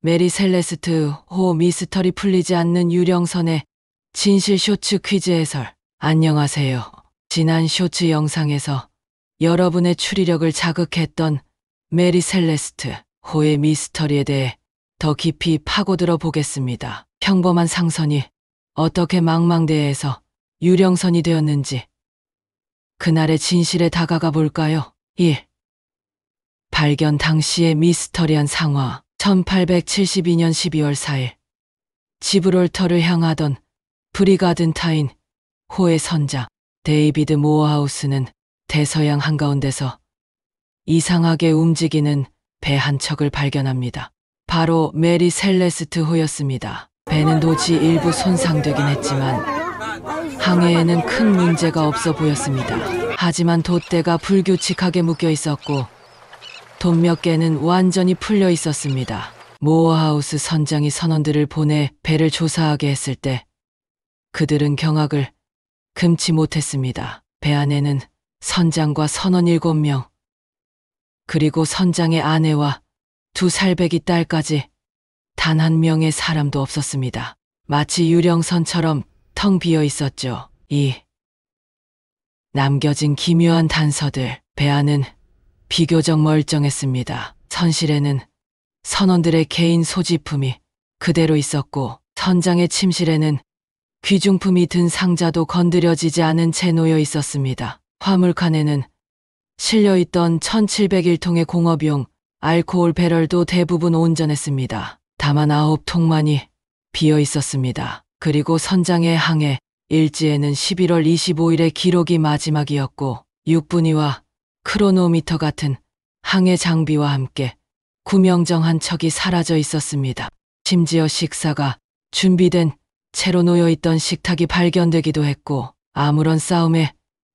메리 셀레스트 호 미스터리 풀리지 않는 유령선의 진실 쇼츠 퀴즈 해설. 안녕하세요. 지난 쇼츠 영상에서 여러분의 추리력을 자극했던 메리 셀레스트 호의 미스터리에 대해 더 깊이 파고들어 보겠습니다. 평범한 상선이 어떻게 망망대해에서 유령선이 되었는지 그날의 진실에 다가가 볼까요? 1. 발견 당시의 미스터리한 상황. 1872년 12월 4일 지브롤터를 향하던 브리가든타인 호의 선장 데이비드 모어하우스는 대서양 한가운데서 이상하게 움직이는 배 한 척을 발견합니다. 바로 메리 셀레스트 호였습니다. 배는 도지 일부 손상되긴 했지만 항해에는 큰 문제가 없어 보였습니다. 하지만 돛대가 불규칙하게 묶여 있었고 돛 몇 개는 완전히 풀려 있었습니다. 모어하우스 선장이 선원들을 보내 배를 조사하게 했을 때 그들은 경악을 금치 못했습니다. 배 안에는 선장과 선원 7명, 그리고 선장의 아내와 2살배기 딸까지 단 한 명의 사람도 없었습니다. 마치 유령선처럼 텅 비어 있었죠. 2. 남겨진 기묘한 단서들. 배 안은 비교적 멀쩡했습니다. 선실에는 선원들의 개인 소지품이 그대로 있었고 선장의 침실에는 귀중품이 든 상자도 건드려지지 않은 채 놓여 있었습니다. 화물칸에는 실려있던 1701통의 공업용 알코올 배럴도 대부분 온전했습니다. 다만 9통만이 비어 있었습니다. 그리고 선장의 항해 일지에는 11월 25일의 기록이 마지막이었고 육분이와 크로노미터 같은 항해 장비와 함께 구명정 한 척이 사라져 있었습니다. 심지어 식사가 준비된 채로 놓여있던 식탁이 발견되기도 했고 아무런 싸움의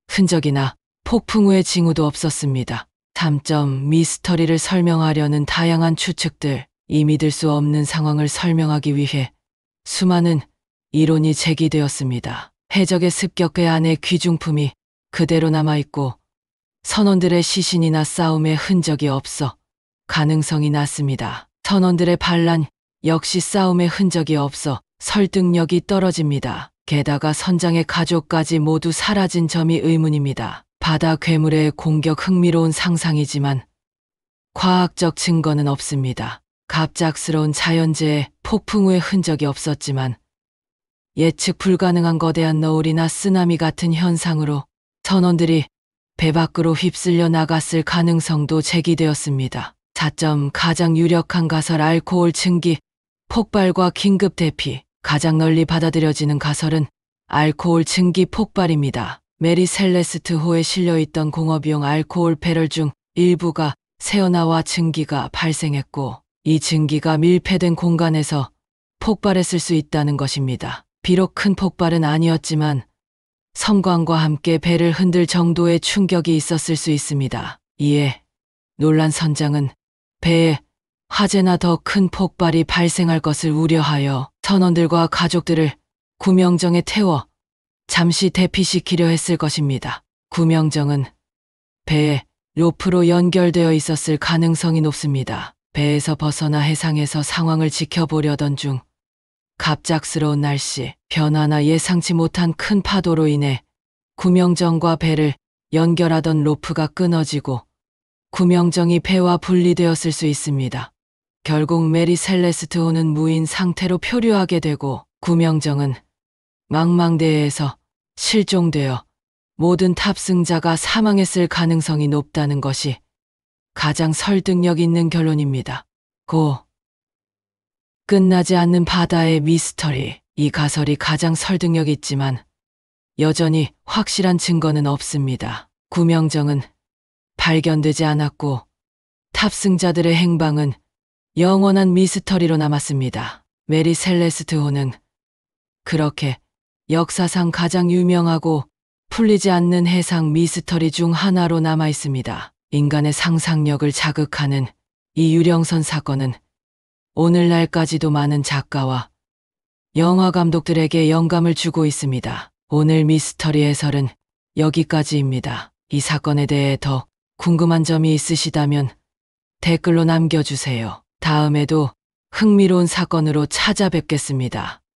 흔적이나 폭풍 후의 징후도 없었습니다. 3. 미스터리를 설명하려는 다양한 추측들. 이 믿을 수 없는 상황을 설명하기 위해 수많은 이론이 제기되었습니다. 해적의 습격배 안에 귀중품이 그대로 남아있고 선원들의 시신이나 싸움의 흔적이 없어 가능성이 낮습니다. 선원들의 반란 역시 싸움의 흔적이 없어 설득력이 떨어집니다. 게다가 선장의 가족까지 모두 사라진 점이 의문입니다. 바다 괴물의 공격 흥미로운 상상이지만 과학적 증거는 없습니다. 갑작스러운 자연재해, 폭풍 후의 흔적이 없었지만 예측 불가능한 거대한 너울이나 쓰나미 같은 현상으로 선원들이 배 밖으로 휩쓸려 나갔을 가능성도 제기되었습니다. 4. 가장 유력한 가설 알코올 증기 폭발과 긴급 대피. 가장 널리 받아들여지는 가설은 알코올 증기 폭발입니다. 메리 셀레스트 호에 실려있던 공업용 알코올 배럴 중 일부가 새어나와 증기가 발생했고 이 증기가 밀폐된 공간에서 폭발했을 수 있다는 것입니다. 비록 큰 폭발은 아니었지만 섬광과 함께 배를 흔들 정도의 충격이 있었을 수 있습니다. 이에 놀란 선장은 배에 화재나 더 큰 폭발이 발생할 것을 우려하여 선원들과 가족들을 구명정에 태워 잠시 대피시키려 했을 것입니다. 구명정은 배에 로프로 연결되어 있었을 가능성이 높습니다. 배에서 벗어나 해상에서 상황을 지켜보려던 중 갑작스러운 날씨 변화나 예상치 못한 큰 파도로 인해 구명정과 배를 연결하던 로프가 끊어지고 구명정이 배와 분리되었을 수 있습니다. 결국 메리 셀레스트 호는 무인 상태로 표류하게 되고 구명정은 망망대해에서 실종되어 모든 탑승자가 사망했을 가능성이 높다는 것이 가장 설득력 있는 결론입니다. 끝나지 않는 바다의 미스터리. 이 가설이 가장 설득력 있지만 여전히 확실한 증거는 없습니다. 구명정은 발견되지 않았고 탑승자들의 행방은 영원한 미스터리로 남았습니다. 메리 셀레스트 호는 그렇게 역사상 가장 유명하고 풀리지 않는 해상 미스터리 중 하나로 남아 있습니다. 인간의 상상력을 자극하는 이 유령선 사건은 오늘날까지도 많은 작가와 영화 감독들에게 영감을 주고 있습니다. 오늘 미스터리 해설은 여기까지입니다. 이 사건에 대해 더 궁금한 점이 있으시다면 댓글로 남겨주세요. 다음에도 흥미로운 사건으로 찾아뵙겠습니다.